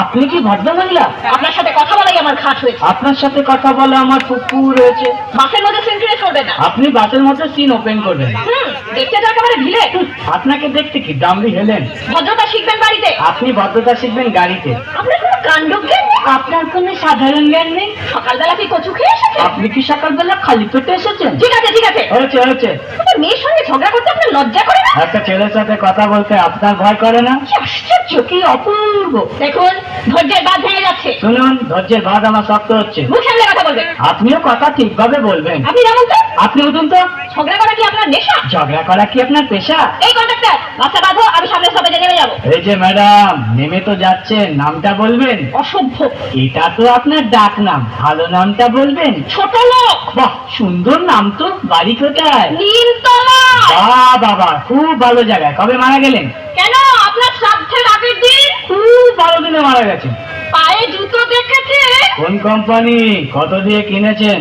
আপনি কি ভদ্র মহিলা? আপনার সাথে কথা বলাই আমার খাট হয়েছে। আপনার সাথে কথা বলে আমার পুকুর হয়েছে। বাসের মধ্যে সিনক্রেট করবে না। আপনি বাসের মধ্যে সিন ওপেন করবেন। দেখতে তো একেবারে ভিলে। আপনাকে দেখতে কি দামড়ি হেলেন? ভদ্রতা শিখবেন বাড়িতে। আপনি ভদ্রতা শিখবেন গাড়িতে। আপনার কোনো কাণ্ডজ্ঞান নেই। আপনার কোনো সাধারণ জ্ঞান নেই। সকালবেলা কি কচু খেয়ে এসেছেন? আপনি কি সকালবেলা খালি পেটে এসেছেন? ঠিক আছে ঠিক আছে, হয়েছে হয়েছে। একটা মেয়ের সঙ্গে ঝগড়া করতে আপনার লজ্জা করে না? একটা ছেলের সাথে কথা বলতে আপনার ভয় করে না? কি আশ্চর্য, কি অপূর্ব। দেখুন ধৈর্যের বাঁধ ভেঙে যাচ্ছে। শুনুন, ধৈর্যের বাঁধ আমার শক্ত হচ্ছে। মুখ সামলে কথা বলবেন। আপনিও কথা ঠিকভাবে বলবেন। আপনি যেমন তো। আপনি উঠুন তো। ঝগড়া করা কি আপনার নেশা? ঝগড়া করা কি আপনার পেশা? এই কন্ডাক্টর, বাসা বাঁধো, আমি সামনে স্টপেজে নেমে যাবো। এই যে ম্যাডাম, নেমে তো যাচ্ছেন, নামটা বলবেন। অসভ্য। এটা তো আপনার ডাক নাম, ভালো নামটা বলবেন। ছোট লোক। বাহ, সুন্দর নাম তো। বাড়ি কোথায়? নীলতলা। বাহ বাবা, খুব ভালো জায়গায়। কবে মারা গেলেন? কেন, আপনার শ্রাদ্ধের আগের দিন। খুব ভালো দিনে মারা গেছেন। পায়ে জুতো দেখেছে? কোন কোম্পানি? কত দিয়ে কিনেছেন?